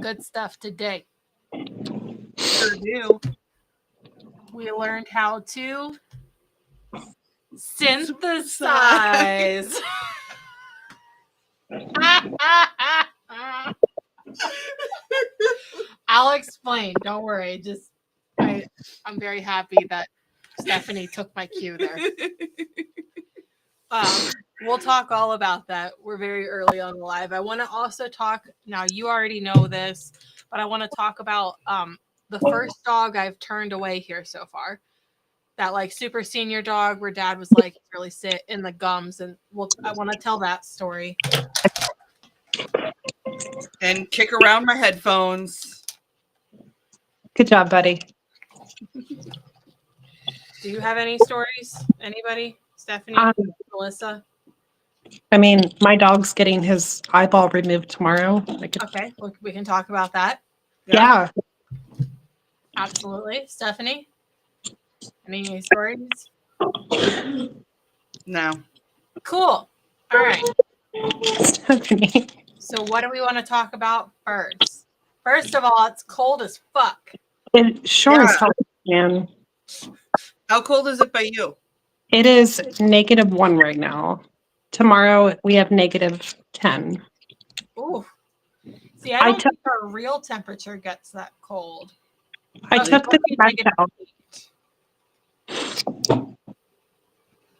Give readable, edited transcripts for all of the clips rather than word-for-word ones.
good stuff today. Sure do. We learned how to synthesize. I'll explain. Don't worry. I'm very happy that Stephanie took my cue there. We'll talk all about that. We're very early on the live. I want to also talk. Now you already know this, but I want to talk about the first dog I've turned away here so far. That like super senior dog where Dad was like really sick in the gums, and I want to tell that story. And kick around my headphones. Good job, buddy. Do you have any stories? Anybody? Stephanie? Melissa? I mean, my dog's getting his eyeball removed tomorrow. Okay, we can talk about that. Yeah. Absolutely. Stephanie? Any stories? No. Cool. All right. Stephanie. So what do we want to talk about first? First of all, it's cold as fuck. It sure is hot, man. How cold is it by you? It is -1 right now. Tomorrow we have -10. Ooh. See, I don't think our real temperature gets that cold. I took the trash out.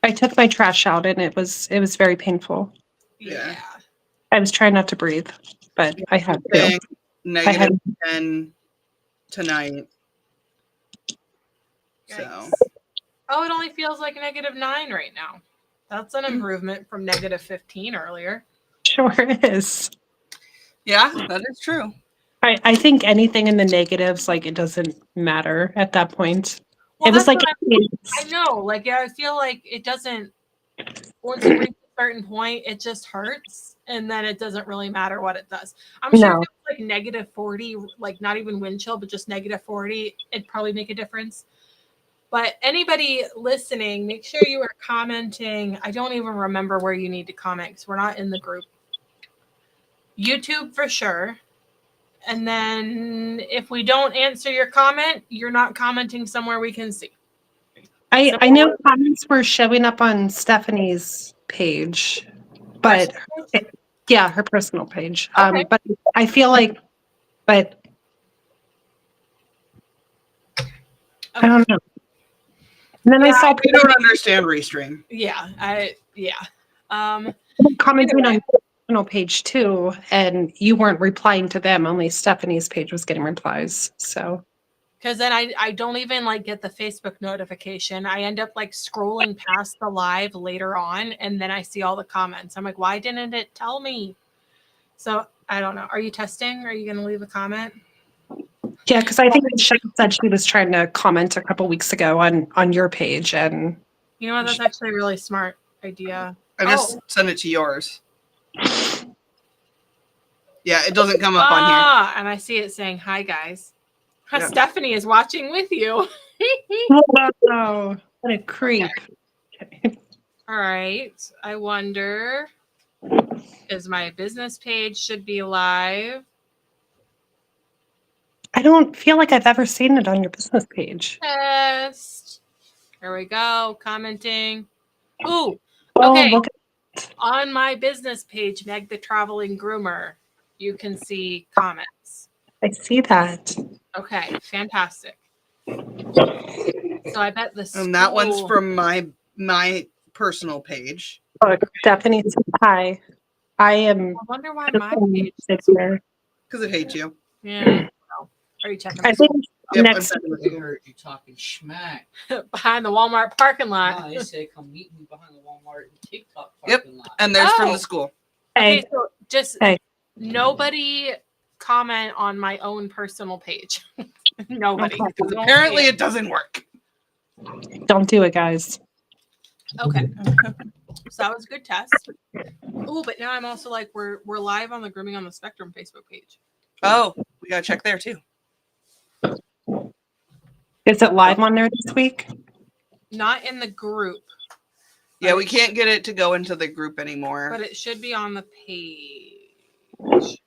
I took my trash out and it was very painful. Yeah. I was trying not to breathe, but I had to. -10 tonight. So. Oh, it only feels like -9 right now. That's an improvement from -15 earlier. Sure is. Yeah, that is true. I think anything in the negatives, like it doesn't matter at that point. Well, it was like I know, like I feel like it doesn't. Once you reach a certain point, it just hurts, and then it doesn't really matter what it does. I'm sure if it was like -40, like not even wind chill, but just -40, it'd probably make a difference. But anybody listening, make sure you are commenting. I don't even remember where you need to comment because we're not in the group. YouTube for sure. And then if we don't answer your comment, you're not commenting somewhere we can see. I know comments were showing up on Stephanie's page, but her personal page. Okay. But I feel like, I don't know. And then I saw people don't understand Restream. commenting on your personal page too, and you weren't replying to them. Only Stephanie's page was getting replies. So. Because then I don't even like get the Facebook notification. I end up like scrolling past the live later on, and then I see all the comments. I'm like, why didn't it tell me? So I don't know. Are you testing? Are you going to leave a comment? Yeah, because I think she said she was trying to comment a couple weeks ago on your page, and you know what? That's actually a really smart idea. I just sent it to yours. Yeah, it doesn't come up on here. And I see it saying, "Hi guys." Yeah. Stephanie is watching with you. Wow, what a creep. Okay. All right. I wonder, is my business page should be live? I don't feel like I've ever seen it on your business page. Test. There we go. Commenting. Ooh. Okay. Look on my business page, Meg the Traveling Groomer, you can see comments. I see that. Okay, fantastic. So I bet the school... And that one's from my personal page. Oh, Stephanie said hi. I wonder why my page is there. Because it hates you. Yeah. Are you checking? I think next they heard you talking schmack behind the Walmart parking lot. No, they say come meet me behind the Walmart and TikTok parking lot. And there's from the school. Okay, so just nobody comment on my own personal page. Nobody. Okay. Apparently it doesn't work. Don't do it, guys. Okay. So that was a good test. Oh, but now I'm also like, we're live on the Grooming on the Spectrum Facebook page. Oh, we gotta check there too. Is it live on there this week? Not in the group. Yeah, we can't get it to go into the group anymore. But it should be on the page.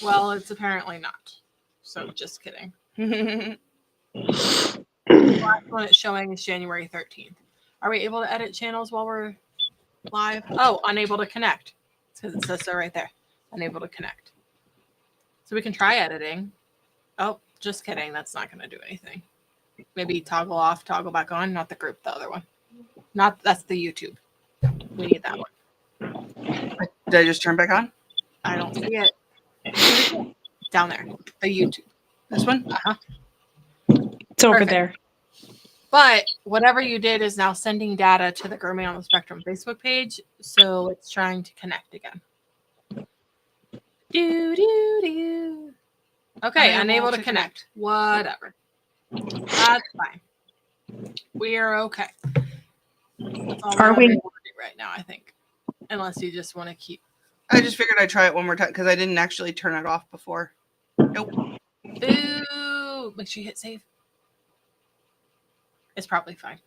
Well, it's apparently not. So just kidding. I The last one it's showing is January 13th. Are we able to edit channels while we're live? Oh, unable to connect. Because it says so right there. Unable to connect. So we can try editing. Oh, just kidding. That's not going to do anything. Maybe toggle off, toggle back on. Not the group, the other one. Not that's the YouTube. We need that one. Did I just turn back on? I don't see it. Down there. The YouTube. This one? Uh-huh. It's over Perfect. there. But whatever you did is now sending data to the Grooming on the Spectrum Facebook page. So it's trying to connect again. Okay, unable to connect. Whatever. That's fine. We are okay. That's all Are we? want to do right now, I think. Unless you just want to keep. I just figured I'd try it one more time because I didn't actually turn it off before. Nope. Boo! Make sure you hit save. It's probably fine.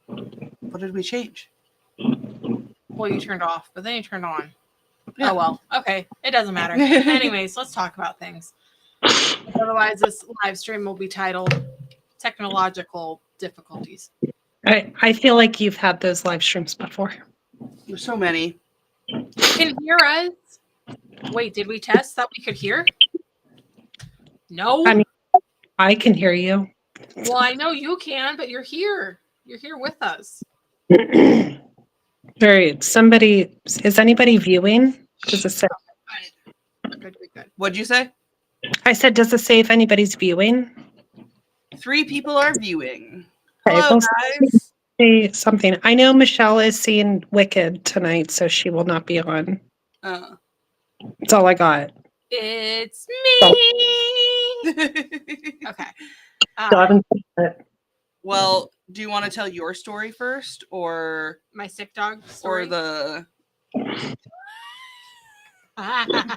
What did we change? Well, you turned off, but then you turned on. Yeah. Oh, well. Okay. It doesn't matter. Anyways, let's talk about things. Otherwise, this live stream will be titled Technological Difficulties. I feel like you've had those live streams before. There's so many. You can hear us. Wait, did we test that we could hear? No. I mean, I can hear you. Well, I know you can, but you're here. You're here with us. Very. Somebody, is anybody viewing? Does it say? Good. What'd you say? I said, does it say if anybody's viewing? 3 people are viewing. Okay, Hello, well, guys. say something. I know Michelle is seeing Wicked tonight, so she will not be on. That's all I got. It's me. Okay. Still haven't seen it. Well, do you want to tell your story first, or My sick dog story. or the? I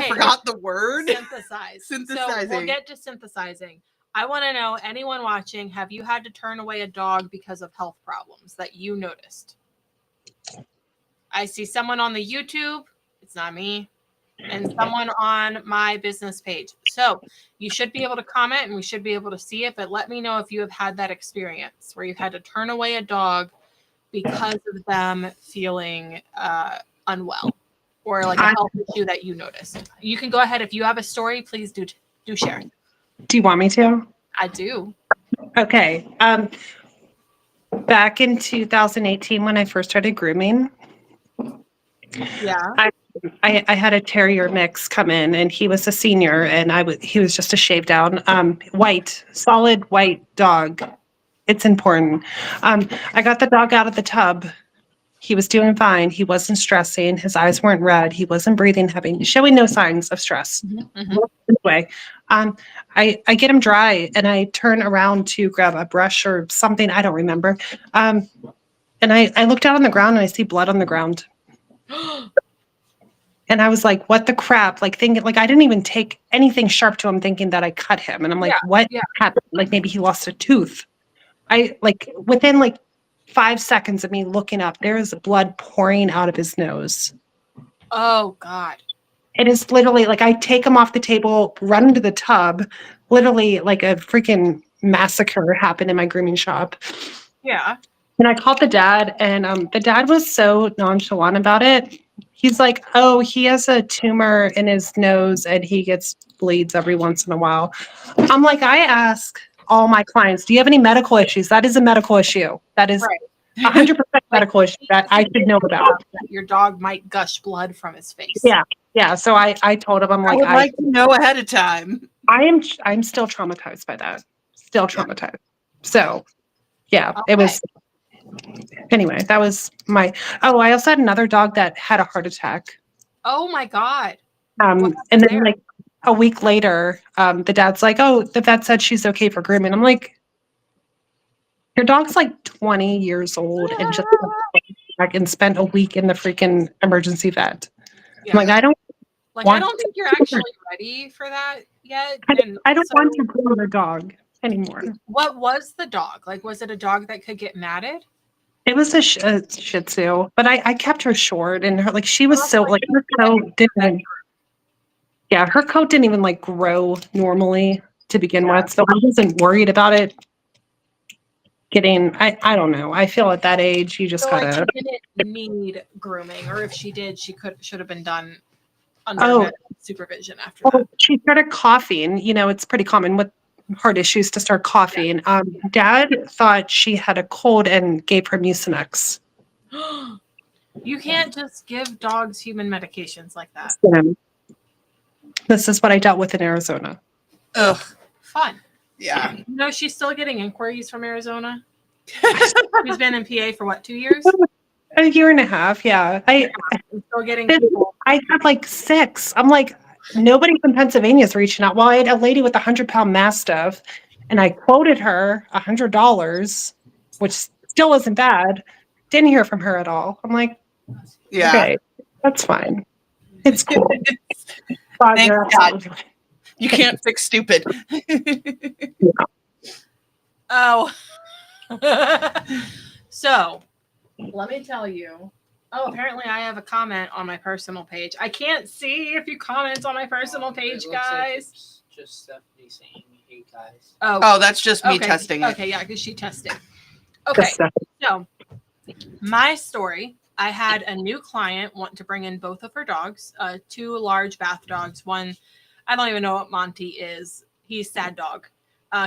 forgot the word. Synthesize. So we'll Synthesizing. get to synthesizing. I want to know, anyone watching, have you had to turn away a dog because of health problems that you noticed? I see someone on the YouTube. It's not me. And someone on my business page. So you should be able to comment and we should be able to see it, but let me know if you have had that experience where you've had to turn away a dog because of them feeling unwell or like a health issue that you noticed. You can go ahead. If you have a story, please do share. Do you want me to? I do. Okay. Back in 2018, when I first started grooming, Yeah. I had a terrier mix come in, and he was a senior, and he was just a shaved down, solid white dog. It's important. I got the dog out of the tub. He was doing fine. He wasn't stressing. His eyes weren't red. He wasn't breathing heavy, showing no signs of stress. Mm-hmm. Anyway, I get him dry, and I turn around to grab a brush or something. I don't remember. And I look down on the ground, and I see blood on the ground. And I was like, what the crap? Like thinking, like I didn't even take anything sharp to him thinking that I cut him. And I'm like, what happened? Like maybe he lost a tooth. Within like 5 seconds of me looking up, there is blood pouring out of his nose. Oh God. It is literally like I take him off the table, run into the tub, literally like a freaking massacre happened in my grooming shop. Yeah. And I called the dad, and the dad was so nonchalant about it. He's like, oh, he has a tumor in his nose and he gets bleeds every once in a while. I'm like, I ask all my clients, do you have any medical issues? That is a medical issue. That is 100% medical issue that I should know about. Your dog might gush blood from his face. Yeah. Yeah. So I told him, I'm like, I would like to know ahead of time. I'm still traumatized by that. Still traumatized. So yeah, It was. Anyway, that was I also had another dog that had a heart attack. Oh my God. And then like a week later, the dad's like, oh, the vet said she's okay for grooming. I'm like, your dog's like 20 years old and just and spent a week in the freaking emergency vet. Yeah. I'm like, I don't think you're actually ready for that yet. I don't want to groom a dog anymore. What was the dog? Like, was it a dog that could get matted? It was a Shih Tzu, but I kept her short, and her like she was Well, so like, like her coat didn't. Yeah, her coat didn't even like grow normally to begin with, so I wasn't worried about it getting. I don't know. I feel at that age you just So like gotta. she didn't need grooming, or if she did, she should have been done under Oh, medical supervision after well, that. she started coughing. You know, it's pretty common with heart issues to start coughing. Dad thought she had a cold and gave her Mucinex. You can't just give dogs human medications like that. So, this is what I dealt with in Arizona. Ugh. Fun. Yeah. No, she's still getting inquiries from Arizona. She's been in PA for what, 2 years? A year and a half, yeah. I'm still getting This- people. I had like 6. I'm like, nobody from Pennsylvania is reaching out. Well, I had a lady with a 100-pound mastiff, and I quoted her $100, which still isn't bad. Didn't hear from her at all. I'm like, Yeah. okay, that's fine. It's cool. But Thank you're God. absolutely right. You can't fix stupid. Oh. So, let me tell you. Oh, apparently I have a comment on my personal page. I can't see if you comment on my personal page, It looks like guys. it's just Stephanie saying, "Hey guys." Oh, that's just me okay. testing it. Okay, yeah, because she tested. Okay, so my story. I had a new client want to bring in both of her dogs, 2 large bath dogs. One, I don't even know what Monty is. He's sad dog.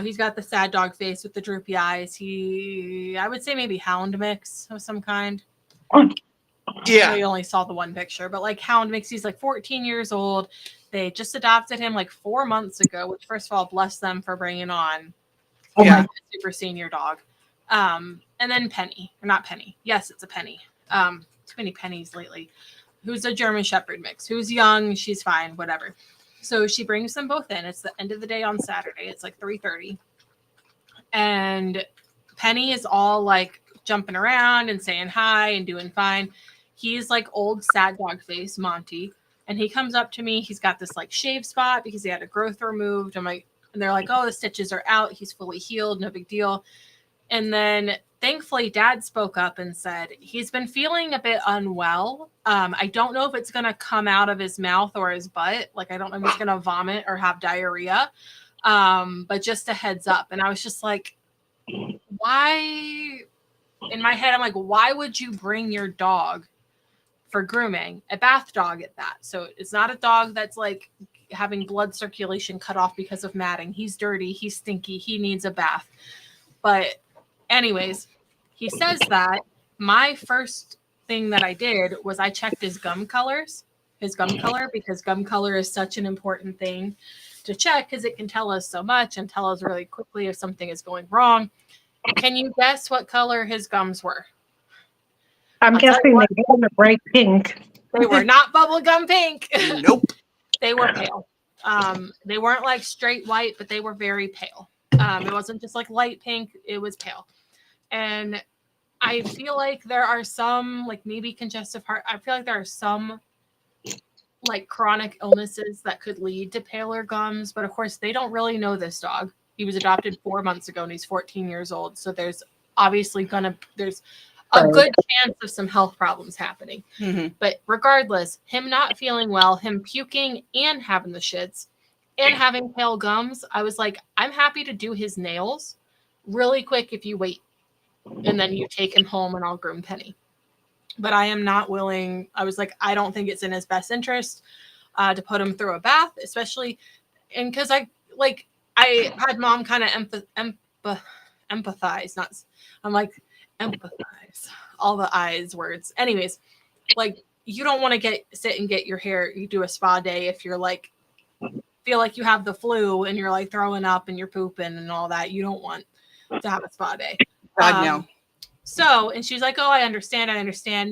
He's got the sad dog face with the droopy eyes. I would say maybe hound mix of some kind. I know Yeah. you only saw the one picture, but like hound mix. He's like 14 years old. They just adopted him like 4 months ago, which first of all, bless them for bringing on Yeah. like a super senior dog. And then Penny, or not Penny. Yes, it's a Penny. Too many pennies lately. Who's a German Shepherd mix? Who's young? She's fine. Whatever. So she brings them both in. It's the end of the day on Saturday. It's like 3:30, and Penny is all like jumping around and saying hi and doing fine. He's like old sad dog face, Monty, and he comes up to me. He's got this like shave spot because he had a growth removed. I'm like, and they're like, oh, the stitches are out. He's fully healed. No big deal. And then thankfully Dad spoke up and said he's been feeling a bit unwell. I don't know if it's going to come out of his mouth or his butt. Like, I don't know if he's going to vomit or have diarrhea. But just a heads up. And I was just like, why? In my head, I'm like, why would you bring your dog for grooming? A bath dog at that. So it's not a dog that's like having blood circulation cut off because of matting. He's dirty. He's stinky. He needs a bath. But anyways, he says that. My first thing that I did was I checked his gum color, because gum color is such an important thing to check because it can tell us so much and tell us really quickly if something is going wrong. Can you guess what color his gums were? I'm guessing they were bright pink. They were not bubblegum pink. Nope. They were pale. They weren't like straight white, but they were very pale. It wasn't just like light pink, it was pale. And I feel like there are some, like maybe congestive heart, I feel like there are some like chronic illnesses that could lead to paler gums, but of course they don't really know this dog. He was adopted 4 months ago and he's 14 years old. So there's obviously there's a good chance of some health problems happening. Mm-hmm. But regardless, him not feeling well, him puking and having the shits and having pale gums, I was like, I'm happy to do his nails really quick if you wait. And then you take him home and I'll groom Penny. But I am not willing. I was like, I don't think it's in his best interest to put him through a bath, especially. And because I had Mom kind of empathize. I'm like, empathize. All the eyes words. Anyways, like, you don't want to sit and get your hair, you do a spa day if you're like, feel like you have the flu and you're like throwing up and you're pooping and all that. You don't want to have a spa day. God, no. So, and she's like, oh, I understand.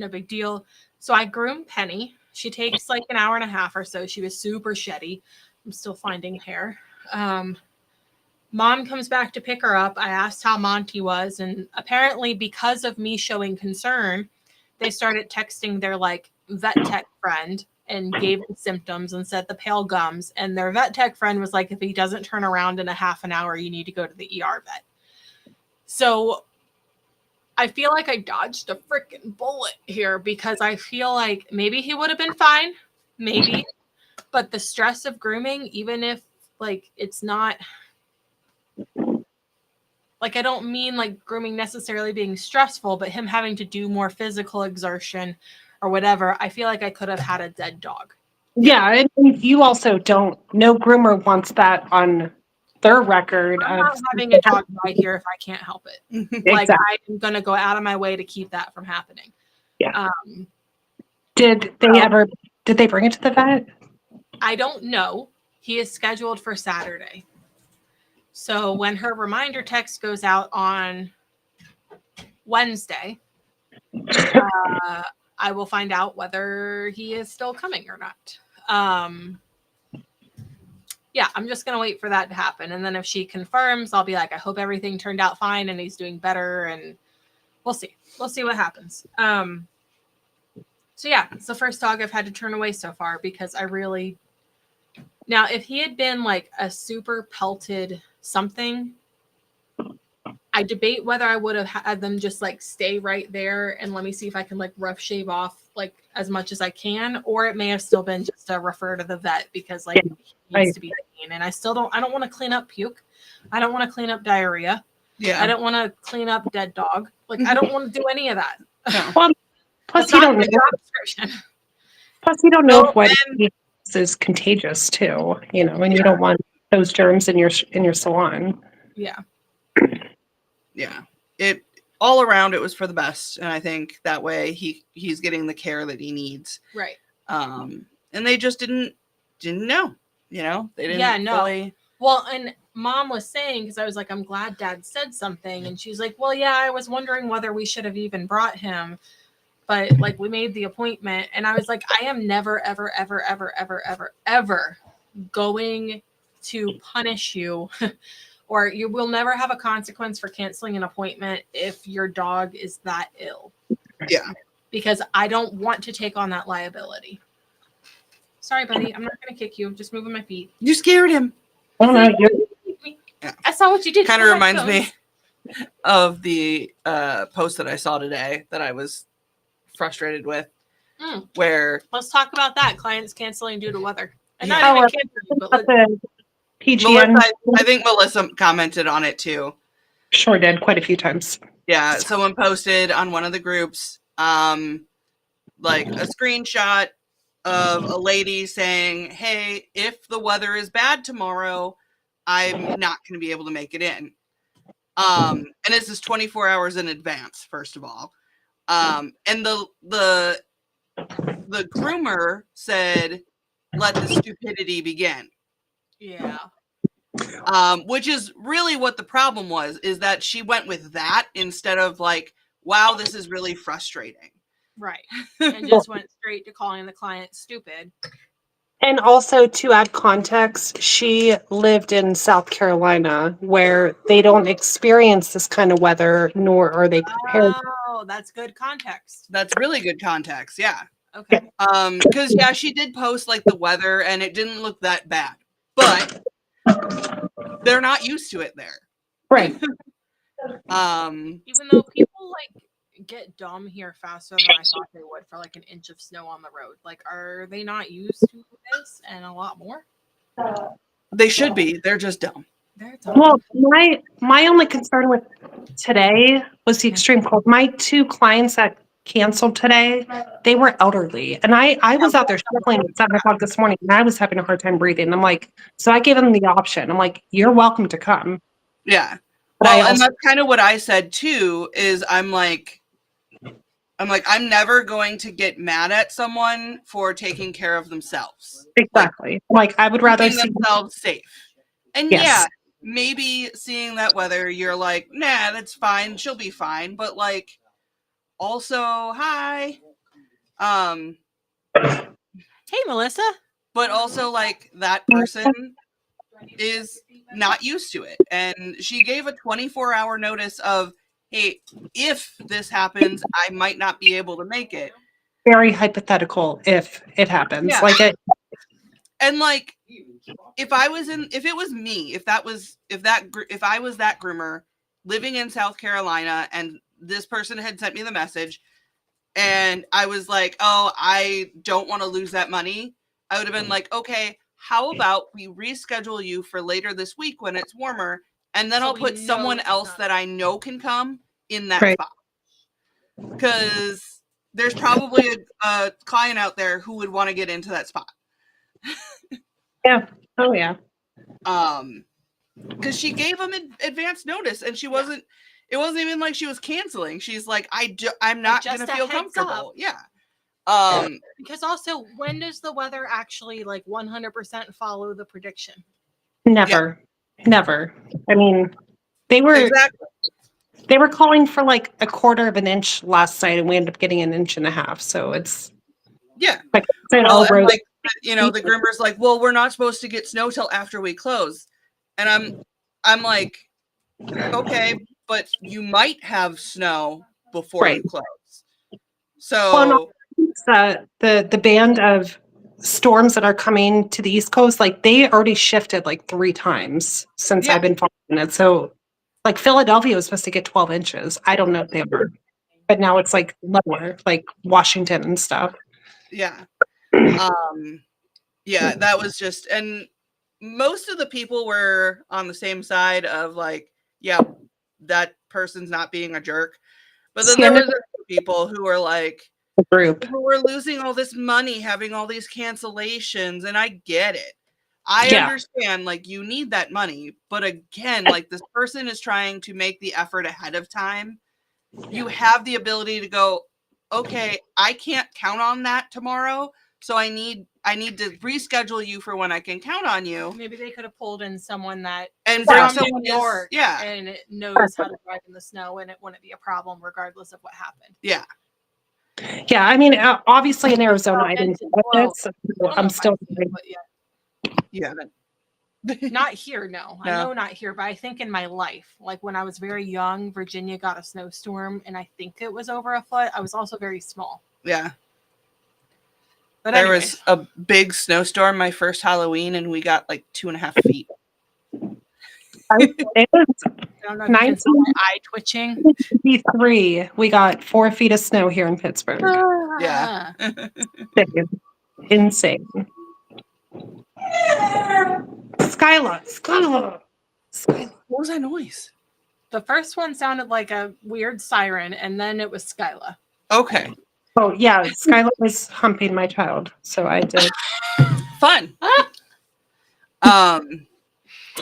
No big deal. So I groomed Penny. She takes like an hour and a half or so. She was super sheddy. I'm still finding hair. Mom comes back to pick her up. I asked how Monty was. And apparently because of me showing concern, they started texting their like vet tech friend and gave the symptoms and said the pale gums. And their vet tech friend was like, if he doesn't turn around in a half an hour, you need to go to the ER vet. So I feel like I dodged a freaking bullet here because I feel like maybe he would have been fine, maybe, but the stress of grooming, even if like it's not like I don't mean like grooming necessarily being stressful, but him having to do more physical exertion or whatever, I feel like I could have had a dead dog. Yeah, and you also don't. No groomer wants that on their record. I'm Of not having a dog die here if I can't help it. Like exactly. I'm gonna go out of my way to keep that from happening. Yeah. Did they bring it to the vet? I don't know. He is scheduled for Saturday. So when her reminder text goes out on Wednesday, I will find out whether he is still coming or not. Yeah, I'm just going to wait for that to happen. And then if she confirms, I'll be like, I hope everything turned out fine and he's doing better. And we'll see. We'll see what happens. So yeah, it's the first dog I've had to turn away so far because I really... Now, if he had been like a super pelted something, I debate whether I would have had them just like stay right there and let me see if I can like rough shave off like as much as I can, or it may have still been just to refer to the vet because like he needs to be clean. And I don't want to clean up puke. I don't want to clean up diarrhea. Yeah. I don't want to clean up dead dog. Like I don't want to do any of that. No. Well, plus That's you not don't my know. job description. Plus you don't know No, if what is contagious too. You know, and you don't want those germs in your salon. Yeah. Yeah. It all around it was for the best, and I think that way he's getting the care that he needs. Right. And they just didn't know, you know? They didn't fully... Well, and Mom was saying, because I was like, I'm glad Dad said something, and she's like, well, yeah, I was wondering whether we should have even brought him, but like we made the appointment, and I was like, I am never, ever, ever, ever, ever, ever, ever going to punish you or you will never have a consequence for canceling an appointment if your dog is that ill. Yeah. Because I don't want to take on that liability. Sorry, buddy. I'm not going to kick you. I'm just moving my feet. You scared him. Oh no, Yeah. I saw what you did. Kind of reminds me of the post that I saw today that I was frustrated with. Where let's talk about that. Clients canceling due to weather. And Yeah. not even canceling, but PGN. I think Melissa commented on it too. Sure did quite a few times. Yeah, someone posted on one of the groups like a screenshot of a lady saying, hey, if the weather is bad tomorrow, I'm not going to be able to make it in. And this is 24 hours in advance, first of all. And the groomer said, let the stupidity begin. yeah. Which is really what the problem was, is that she went with that instead of like, wow, this is really frustrating. Right. And just went straight to calling the client stupid. And also to add context, she lived in South Carolina where they don't experience this kind of weather, nor are they prepared. Oh, that's good context. That's really good context. Yeah. Okay. Because yeah, she did post like the weather and it didn't look that bad, but they're not used to it there. Right. Even though people like get dumb here faster than I thought they would for like an inch of snow on the road. Like, are they not used to this and a lot more? They should be. They're just dumb. They're dumb. Well, my only concern with today was the extreme cold. My two clients that canceled today, they were elderly. And I was out there shuffling at 7 o'clock this morning and I was having a hard time breathing. I'm like, so I gave them the option. I'm like, you're welcome to come. Yeah. But Well, and that's kind of what I said too, is I'm like, I'm never going to get mad at someone for taking care of themselves. Exactly. Like I would rather see themselves safe. And yeah, maybe seeing that weather, you're like, nah, that's fine. She'll be fine. But like, also, hi. Hey, Melissa. But also like that person is not used to it. And she gave a 24-hour notice of, hey, if this happens, I might not be able to make it. Very hypothetical if it happens. Yeah. Like it. And like, if I was if I was that groomer living in South Carolina and this person had sent me the message and I was like, oh, I don't want to lose that money, I would have been like, okay, how about we reschedule you for later this week when it's warmer, and then So I'll we put know someone it's else not- that I know can come in that Right. spot. Because there's probably a client out there who would want to get into that spot. Yeah. Oh yeah. Because she gave them advance notice, and she wasn't. It wasn't even like she was canceling. She's like, I'm not just gonna a feel heads comfortable. up. Yeah. Because also, when does the weather actually like 100% follow the prediction? Never. Never. I mean, they were Exactly. they were calling for like a quarter of an inch last night, and we ended up getting an inch and a half. So it's Yeah. like it's Well, all and road. like, you know, the Grimber's like, well, we're not supposed to get snow till after we close, and I'm like, okay, but you might have snow before Right. you close. Well, So the band of storms that are coming to the East Coast, like they already shifted like 3 times since Yeah. I've been following it. So like Philadelphia was supposed to get 12 inches. I don't know if they were, but now it's like lower, like Washington and stuff. yeah. Yeah, that was just, and most of the people were on the same side of like, yeah, that person's not being a jerk. But then there Standard was people who were like, group. who were losing all this money, having all these cancellations, and I get it. I Yeah. understand, like, you need that money, but again, like, this person is trying to make the effort ahead of time. You have the ability to go, okay, I can't count on that tomorrow, so I need to reschedule you for when I can count on you. Maybe they could have pulled in someone that And is bring from someone New York yeah. and it knows how to drive in the snow, and it wouldn't be a problem regardless of what happened. Yeah. Yeah, I mean, obviously in Arizona, I didn't Well, do it, so I don't know I'm if still. I've seen it, but yeah. Yeah. Not here, no. I No. know not here, but I think in my life, like when I was very young, Virginia got a snowstorm, and I think it was over a foot. I was also very small. Yeah. But There anyway. was a big snowstorm my first Halloween, and we got like 2.5 feet. It was I don't know if you can see my eye twitching. 1953. We got 4 feet of snow here in Pittsburgh. Yeah. Insane. Skyla. What was that noise? The first one sounded like a weird siren, and then it was Skyla. Okay. Oh yeah, Skyla was humping my child, so I did. Fun.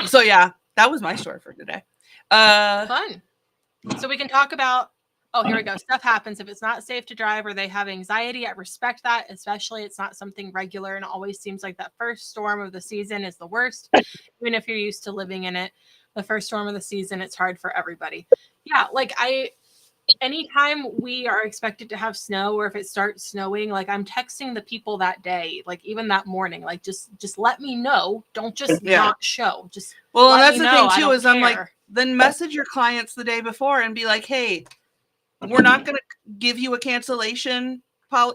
So yeah, that was my story for today. Fun. So we can talk about, oh, here we go. Stuff happens. If it's not safe to drive or they have anxiety, I respect that, especially it's not something regular, and it always seems like that first storm of the season is the worst. Even if you're used to living in it, the first storm of the season, it's hard for everybody. Yeah, like anytime we are expected to have snow, or if it starts snowing, like I'm texting the people that day, like even that morning, like just let me know. Don't just not show. Just well, and let that's me the know. thing too, is I'm like, care. then message your clients the day before and be like, hey, we're not going to give you a cancellation.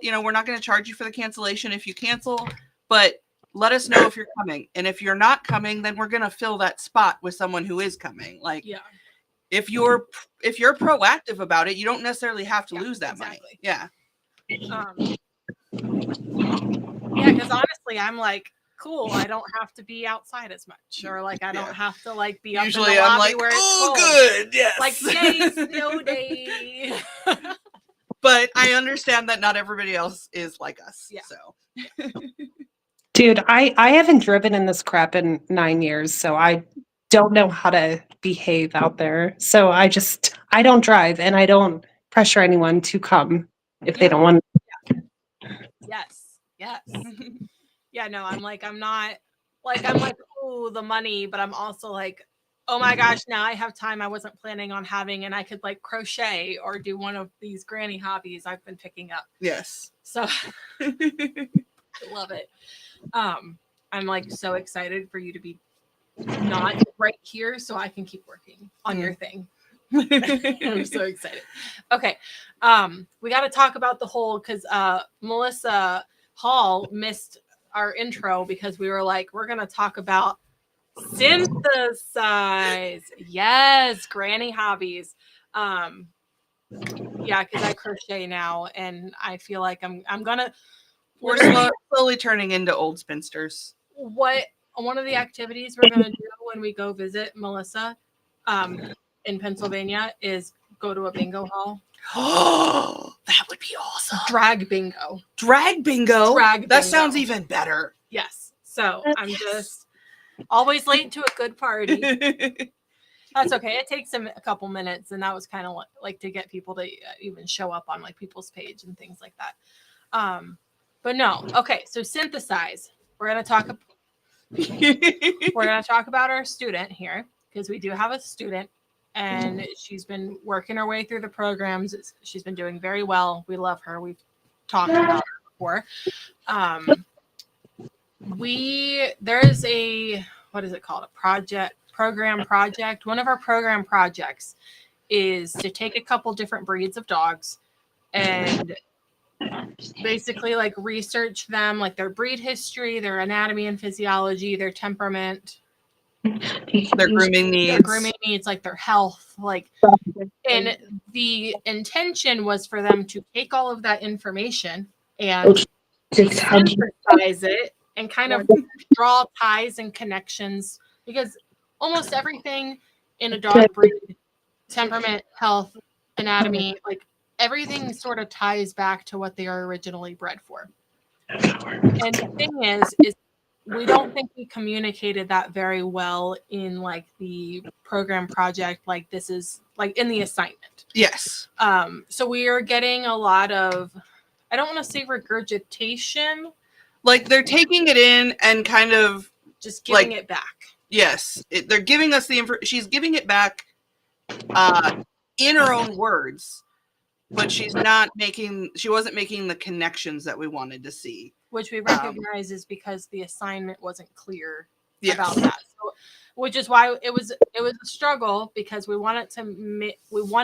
You know, we're not going to charge you for the cancellation if you cancel, but let us know if you're coming. And if you're not coming, then we're going to fill that spot with someone who is coming. Like, yeah. If you're proactive about it, you don't necessarily have to lose that money. Yeah. Yeah, because honestly, I'm like, cool. I don't have to be outside as much, or like I don't have to like be Usually up in the I'm lobby like, where it's oh, cold. good, yes. Like, yay, snow day. But I understand that not everybody else is like us. Yeah. So. Dude, I haven't driven in this crap in 9 years, so I don't know how to behave out there. So I don't drive, and I don't pressure anyone to come if they don't want to. Yes. Yeah, no, I'm like, oh, the money, but I'm also like, oh my gosh, now I have time I wasn't planning on having, and I could like crochet or do one of these granny hobbies I've been picking up. Yes. So I love it. I'm like so excited for you to be not right here so I can keep working on your thing. I'm so excited. Okay. We got to talk about the whole, because Melissa Hall missed our intro because we were like, we're going to talk about synthesize. Yes, granny hobbies. Yeah, because I crochet now, and I feel like I'm gonna. We're Literally, slowly turning into old spinsters. what one of the activities we're gonna do when we go visit Melissa, in Pennsylvania is go to a bingo hall. Oh, that would be awesome. Drag bingo. Drag bingo? Drag That bingo. sounds even better. Yes. So I'm just always late to a good party. That's okay. It takes them a couple minutes, and that was kind of like to get people to even show up on like people's page and things like that. But no. Okay. So synthesize. We're gonna talk. We're gonna talk about our student here because we do have a student, and she's been working her way through the programs. She's been doing very well. We love her. We've talked about her before. There's a, what is it called? A program project. One of our program projects is to take a couple different breeds of dogs and basically like research them, like their breed history, their anatomy and physiology, their temperament, their grooming needs, like their health, like, and the intention was for them to take all of that information and synthesize it and kind of draw ties and connections, because almost everything in a dog breed, temperament, health, anatomy, like everything sort of ties back to what they are originally bred for. And the thing is we don't think we communicated that very well in like the program project, like this is like in the assignment. Yes. So we are getting a lot of, I don't want to say regurgitation. Like they're taking it in and kind of just giving it back. Yes. They're giving us the information. She's giving it back in her own words, but she wasn't making the connections that we wanted to see. Which we recognize is because the assignment wasn't clear about that. So, which is why it was a struggle, because we wanted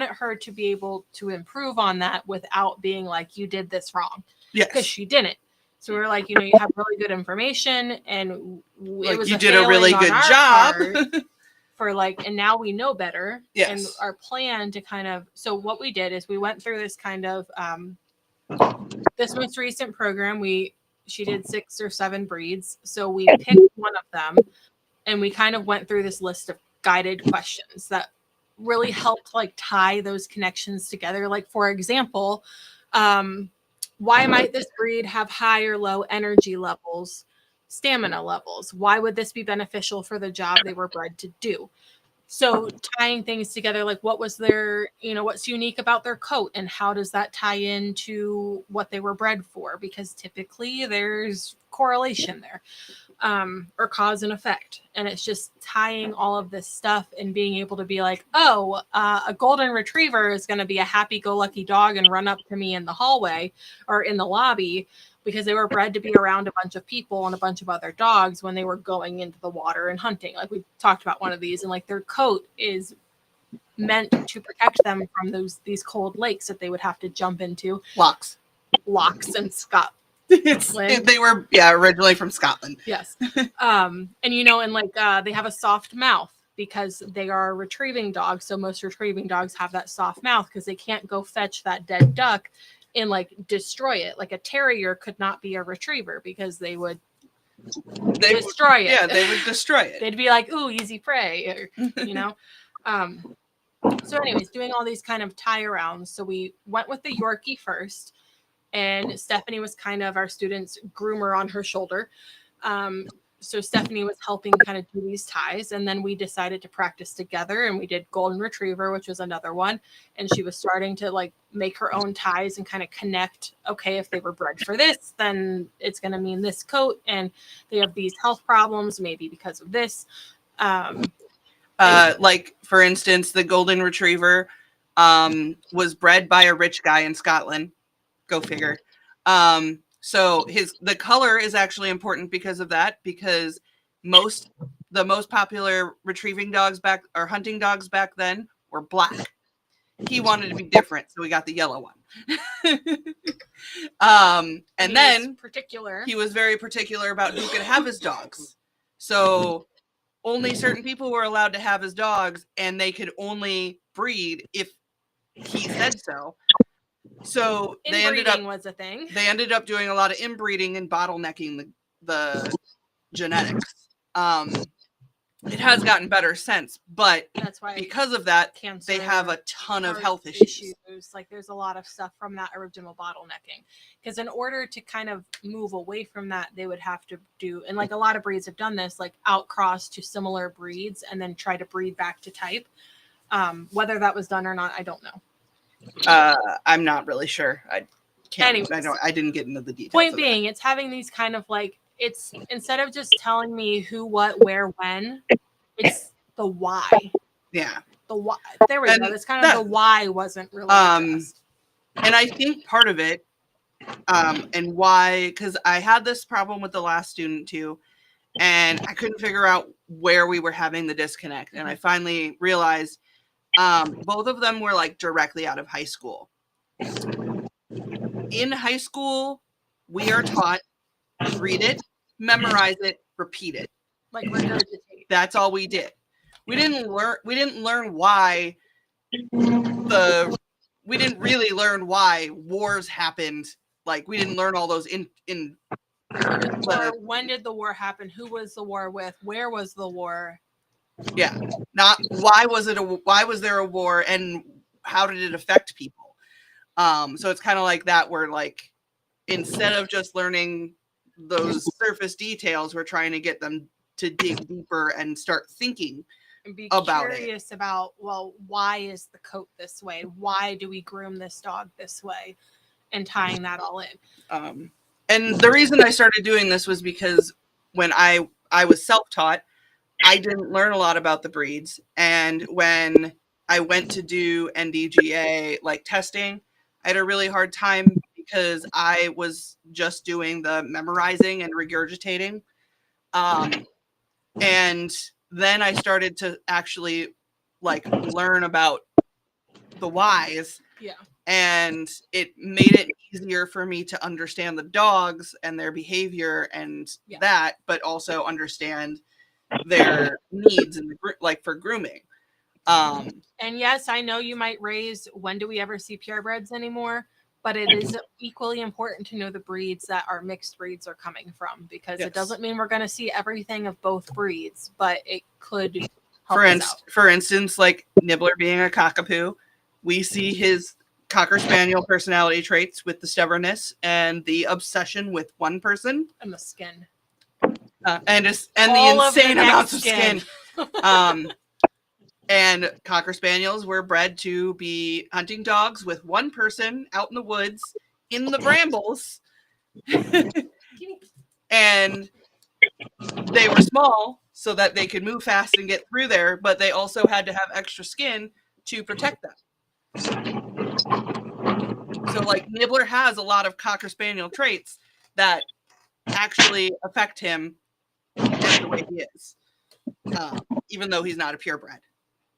her to be able to improve on that without being like, you did this wrong. Yes. Because she didn't. So we were like, you have really good information, and it was you did a really good job for like, and now we know better. Yes. And our plan to kind of, so what we did is we went through this kind of this most recent program, she did 6 or 7 breeds. So we picked one of them, and we kind of went through this list of guided questions that really helped like tie those connections together. Like, for example, why might this breed have high or low energy levels, stamina levels? Why would this be beneficial for the job they were bred to do? So tying things together, like what was their, what's unique about their coat, and how does that tie into what they were bred for? Because typically there's correlation there, or cause and effect. And it's just tying all of this stuff and being able to be like, a golden retriever is going to be a happy-go-lucky dog and run up to me in the hallway or in the lobby, because they were bred to be around a bunch of people and a bunch of other dogs when they were going into the water and hunting. Like we talked about one of these, and like their coat is meant to protect them from these cold lakes that they would have to jump into. Locks and Scotland. They were originally from Scotland. Yes. And they have a soft mouth because they are a retrieving dog. So most retrieving dogs have that soft mouth because they can't go fetch that dead duck and like destroy it. Like a terrier could not be a retriever because they would destroy it. Yeah, they would destroy it. They'd be like, ooh, easy prey, So anyways, doing all these kind of tie arounds. So we went with the Yorkie first, and Stephanie was kind of our student's groomer on her shoulder. So Stephanie was helping kind of do these ties, and then we decided to practice together, and we did golden retriever, which was another one. And she was starting to like make her own ties and kind of connect. Okay, if they were bred for this, then it's going to mean this coat, and they have these health problems, maybe because of this. Like for instance, the golden retriever was bred by a rich guy in Scotland. Go figure. So the color is actually important because of that, because the most popular retrieving dogs hunting dogs back then were black. He wanted to be different, so we got the yellow one. And then he was very particular about who could have his dogs. So only certain people were allowed to have his dogs, and they could only breed if he said so. So Inbreeding was a thing. They ended up doing a lot of inbreeding and bottlenecking the genetics. It has gotten better since, but that's why because of that, cancer, they have a ton of health issues. Like there's a lot of stuff from that original bottlenecking. Because in order to kind of move away from that, they would have to do, and like a lot of breeds have done this, like outcross to similar breeds and then try to breed back to type. Whether that was done or not, I don't know. I'm not really sure. I can't. Anyways, I didn't get into the details. Point being, it's having these kind of like, it's instead of just telling me who, what, where, when, it's the why. Yeah. The why. There we go. That's kind of the why wasn't really addressed. And I think part of it, and why, because I had this problem with the last student too, and I couldn't figure out where we were having the disconnect. And I finally realized both of them were like directly out of high school. In high school, we are taught read it, memorize it, repeat it. Like regurgitate. That's all we did. We didn't learn why we didn't really learn why wars happened. Like we didn't learn all those when did the war happen? Who was the war with? Where was the war? Yeah. Not why was there a war and how did it affect people? So it's kind of like that where like instead of just learning those surface details, we're trying to get them to dig deeper and start thinking and be about curious about, well, why is the coat this way? Why do we groom this dog this way? And tying that all in. And the reason I started doing this was because when I was self-taught, I didn't learn a lot about the breeds. And when I went to do NDGA like testing, I had a really hard time because I was just doing the memorizing and regurgitating. And then I started to actually like learn about the whys. Yeah. And it made it easier for me to understand the dogs and their behavior and that, but also understand their needs and like for grooming. And yes, I know you might raise, when do we ever see purebreds anymore? But it is equally important to know the breeds that our mixed breeds are coming from, because it doesn't mean we're going to see everything of both breeds, but it could help us out. For instance, like Nibbler being a cockapoo, we see his Cocker Spaniel personality traits with the stubbornness and the obsession with one person. And the skin. And the insane amounts of skin. And Cocker Spaniels were bred to be hunting dogs with one person out in the woods in the brambles. And they were small so that they could move fast and get through there, but they also had to have extra skin to protect them. So like Nibbler has a lot of Cocker Spaniel traits that actually affect him the way he is, even though he's not a purebred.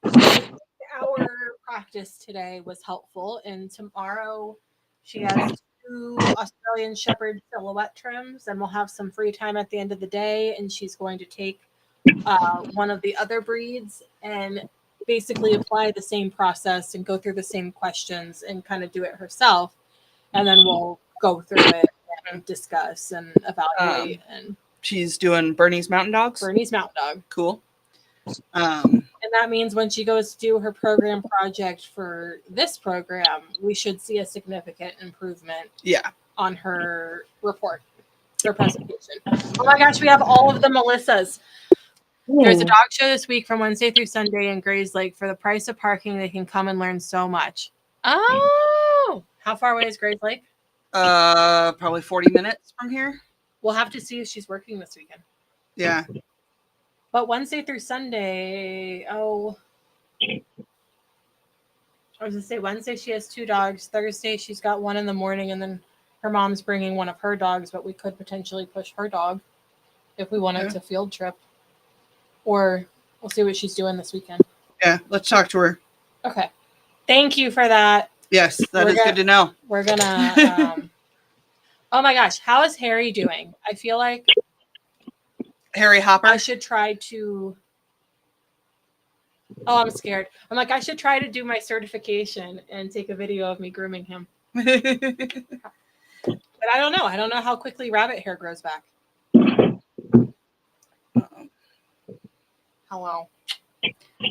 Our practice today was helpful, and tomorrow she has 2 Australian Shepherd silhouette trims, and we'll have some free time at the end of the day, and she's going to take one of the other breeds and basically apply the same process and go through the same questions and kind of do it herself, and then we'll go through it and discuss and evaluate. And she's doing Bernese Mountain Dogs. Bernese Mountain Dog. Cool. And that means when she goes to do her program project for this program, we should see a significant improvement on her report, her presentation. Oh my gosh, we have all of the Melissas. There's a dog show this week from Wednesday through Sunday in Grays Lake. For the price of parking, they can come and learn so much. Oh, how far away is Grays Lake? Probably 40 minutes from here. We'll have to see if she's working this weekend. Yeah. But Wednesday through Sunday, I was going to say Wednesday she has 2 dogs. Thursday she's got one in the morning, and then her mom's bringing one of her dogs, but we could potentially push her dog if we wanted to field trip. Or we'll see what she's doing this weekend. Yeah, let's talk to her. Okay. Thank you for that. Yes, that is good to know. We're going to... oh my gosh, how is Harry doing? I feel like... Harry Hopper? I should try to Oh, I'm scared. I'm like, I should try to do my certification and take a video of me grooming him. But I don't know. I don't know how quickly rabbit hair grows back. Hello.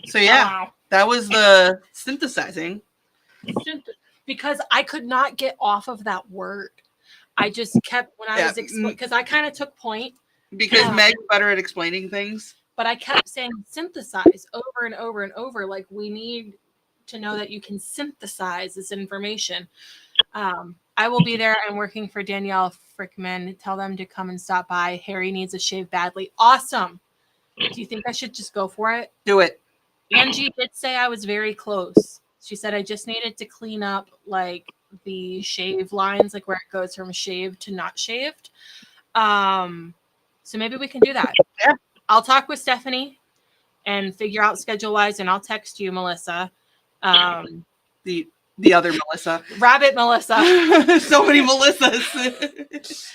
So yeah, Hello. that was the synthesizing. Because I could not get off of that word. I just kept, when I was explaining, because I kind of took point. Because Meg's better at explaining things. But I kept saying synthesize over and over and over. Like, we need to know that you can synthesize this information. I will be there. I'm working for Danielle Frickman. Tell them to come and stop by. Harry needs a shave badly. Awesome. Do you think I should just go for it? Do it. Angie did say I was very close. She said I just needed to clean up like the shave lines, like where it goes from shaved to not shaved. So maybe we can do that. Yeah. I'll talk with Stephanie and figure out schedule wise, and I'll text you, Melissa. The other Melissa. Rabbit Melissa. So many Melissas.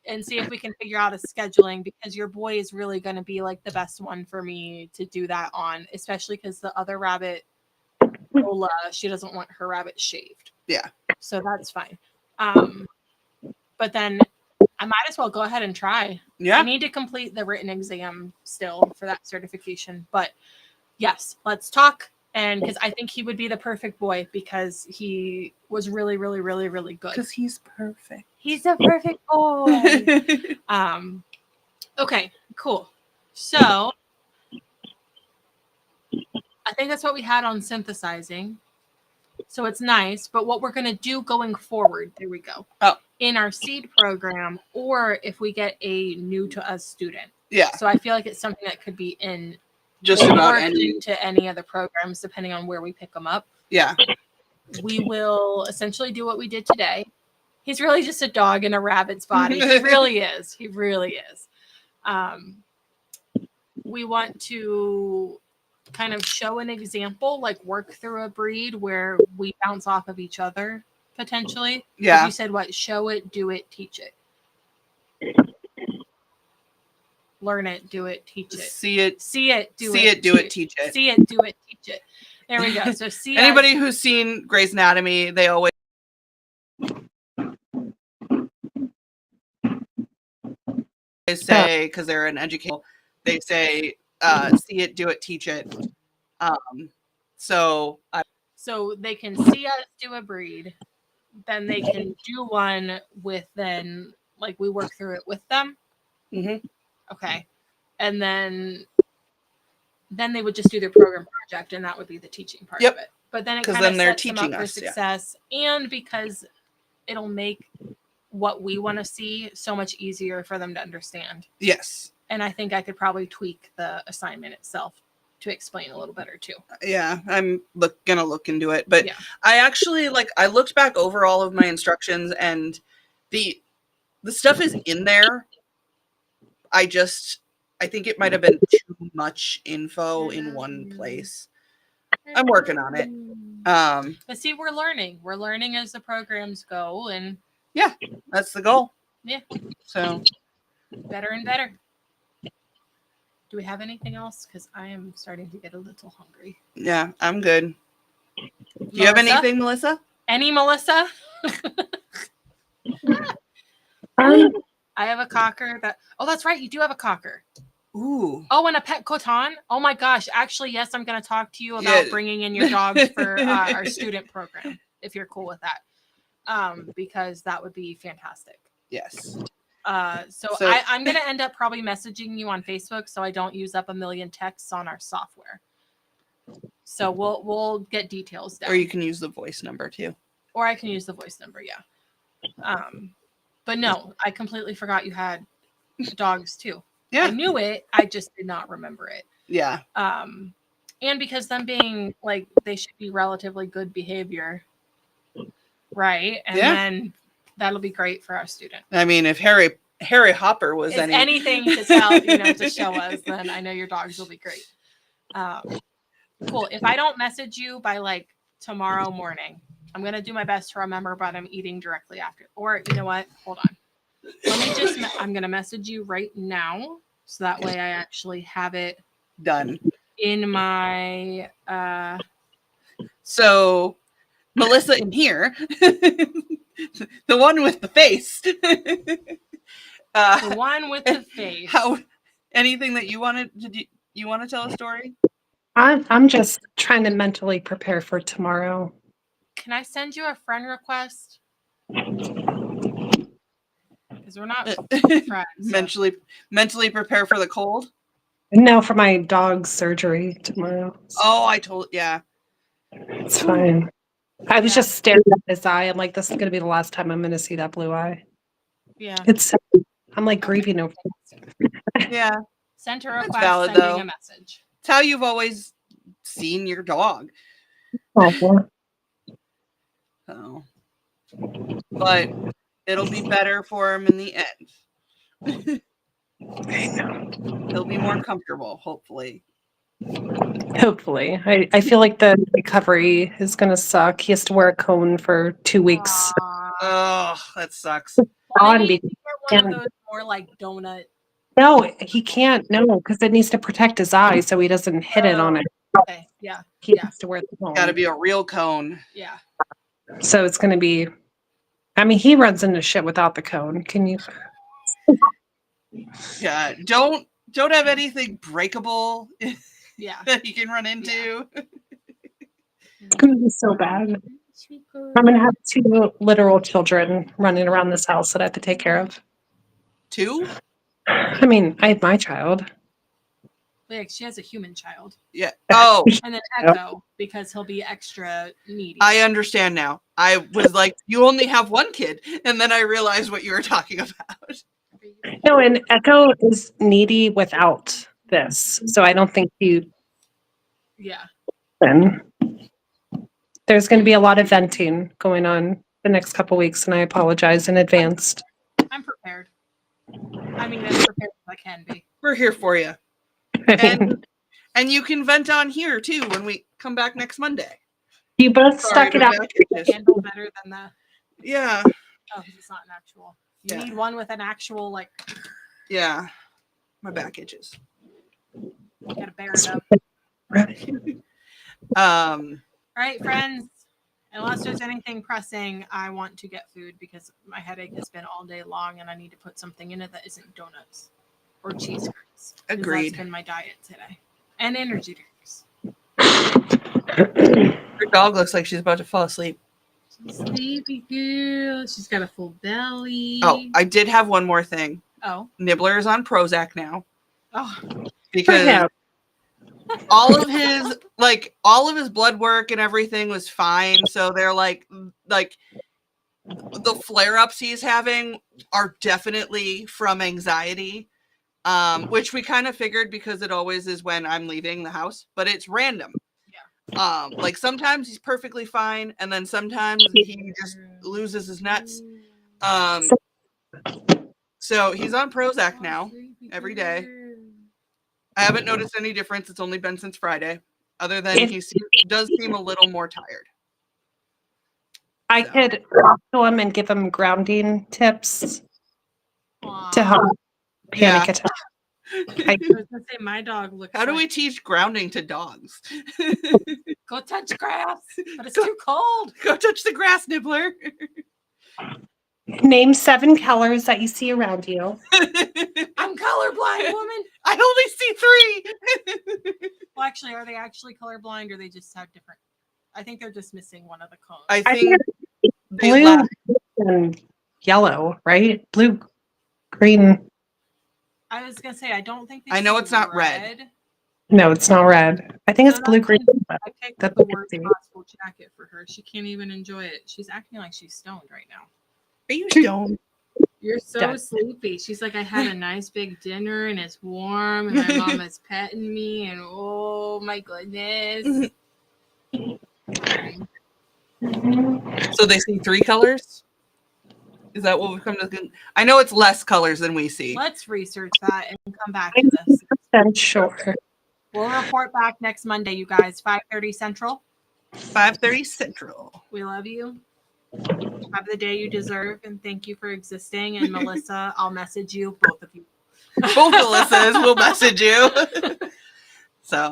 And see if we can figure out a scheduling, because your boy is really going to be like the best one for me to do that on, especially because the other rabbit, Ola, she doesn't want her rabbit shaved. Yeah. So that's fine. But then I might as well go ahead and try. Yeah. I need to complete the written exam still for that certification. But yes, let's talk. And because I think he would be the perfect boy, because he was really, really, really, really good. Because he's perfect. He's a perfect boy. Okay, cool. So I think that's what we had on synthesizing. So it's nice, but what we're going to do going forward, there we go. Oh. In our seed program, or if we get a new to us student. Yeah. So I feel like it's something that could be in just about any to any other programs, depending on where we pick them up. Yeah. We will essentially do what we did today. He's really just a dog in a rabbit's body. He really is. He really is. We want to kind of show an example, like work through a breed where we bounce off of each other potentially. Yeah. You said what? Show it, do it, teach it. Learn it, do it, teach it. See it, do it, do it, teach it. See it, do it, teach it. There we go. So see anybody who's seen Grey's Anatomy, they always say, because they're an educator, they say see it, do it, teach it. So they can see us do a breed, then they can do one with, then like we work through it with them. Mm-hmm. Okay. And then they would just do their program project, and that would be the teaching part of it. But then it kind of sets them up for success, and because it'll make what we want to see so much easier for them to understand. Yes. And I think I could probably tweak the assignment itself to explain a little better too. Yeah, I'm gonna look into it. But yeah. I actually I looked back over all of my instructions, and the stuff is in there. I think it might have been too much info in one place. I'm working on it. But see, we're learning. We're learning as the programs go, and yeah, that's the goal. Yeah. So better and better. Do we have anything else? Because I am starting to get a little hungry. Yeah, I'm good. Do you have anything, Melissa? Any Melissa? I have a cocker that. Oh, that's right. You do have a cocker. Ooh. Oh, and a pet coton. Oh my gosh. Actually, yes, I'm going to talk to you about bringing in your dogs for our student program, if you're cool with that. Because that would be fantastic. Yes. So I'm going to end up probably messaging you on Facebook, so I don't use up a million texts on our software. So we'll get details down. Or you can use the voice number too. Or I can use the voice number, yeah. But no, I completely forgot you had dogs too. Yeah. I knew it, I just did not remember it. Yeah. And because them being they should be relatively good behavior, right? And then that'll be great for our student. I mean, if Harry Hopper was anything to tell, to show us, then I know your dogs will be great. Cool. If I don't message you by tomorrow morning, I'm going to do my best to remember, but I'm eating directly after. Or you know what? Hold on. I'm going to message you right now. So that way I actually have it done. in my So Melissa in here, the one with the face. the one with the face. How? Anything that you wanted? You want to tell a story? I'm just trying to mentally prepare for tomorrow. Can I send you a friend request? Because we're not friends. So. Mentally prepare for the cold. No, for my dog's surgery tomorrow. Oh, yeah. It's fine. I was just staring at his eye. I'm like, this is going to be the last time I'm going to see that blue eye. Yeah. I'm like grieving over it. Yeah. Sent a request, valid, sending though. a message. It's how you've always seen your dog. Oh, So, but it'll be better for him in the end. I know. He'll be more comfortable, hopefully. Hopefully. I feel like the recovery is going to suck. He has to wear a cone for 2 weeks. Oh, that sucks. Why do you get one of those more like donut? No, he can't. No, because it needs to protect his eye so he doesn't hit it on it. Okay, yeah. He has to wear the cone. Got to be a real cone. Yeah. So it's going to be. I mean, he runs into shit without the cone. Can you? Yeah. Don't have anything breakable Yeah. that he can run into. It's going to be so bad. I'm going to have 2 literal children running around this house that I have to take care of. 2? I mean, I have my child. Like she has a human child. Yeah. Oh, And then Echo, because he'll be extra needy. I understand now. I was like, you only have 1 kid. And then I realized what you were talking about. No, and Echo is needy without this. So I don't think you. Yeah. Then there's going to be a lot of venting going on the next couple weeks, and I apologize in advance. I'm prepared. I mean, as prepared as I can be. We're here for you. I mean, And you can vent on here too when we come back next Monday. you both stuck it out. Handle better than the. Yeah. Oh, because it's not an actual. You Yeah. need one with an actual like. Yeah. My back itches. You gotta bear it up. All right, friends. Unless there's anything pressing, I want to get food because my headache has been all day long, and I need to put something in it that isn't donuts or cheese curds. Agreed. That's been my diet today, and energy drinks. Her dog looks like she's about to fall asleep. Sleepy girl. She's got a full belly. Oh, I did have one more thing. Oh. Nibbler is on Prozac now. Oh. Because all of his blood work and everything was fine. So they're like the flare-ups he's having are definitely from anxiety. Which we kind of figured because it always is when I'm leaving the house, but it's random. Yeah. Like sometimes he's perfectly fine, and then sometimes he just loses his nuts. So he's on Prozac now every day. I haven't noticed any difference. It's only been since Friday. Other than he does seem a little more tired. I could talk to him and give him grounding tips to help panic attack. I was gonna say my dog looks. How do we teach grounding to dogs? Go touch grass, but it's too cold. Go touch the grass, Nibbler. Name 7 colors that you see around you. I'm colorblind, woman. I only see 3. Well, actually, are they actually colorblind, or they just have different? I think they're just missing one of the cones. I think blue and yellow, right? Blue, green. I was gonna say I don't think. I know it's not red. No, it's not red. I think it's blue, green. I picked the worst possible jacket for her. She can't even enjoy it. She's acting like she's stoned right now. Are you stoned? You're so sleepy. She's like, I had a nice big dinner and it's warm and my mom is petting me and oh my goodness. So they see 3 colors? Is that what we've come to? I know it's less colors than we see. Let's research that and come back to this. I'm sure. We'll report back next Monday, you guys. 5:30 Central. 5:30 Central. We love you. Have the day you deserve, and thank you for existing. And Melissa, I'll message you, both of you. Both Melissas will message you. So.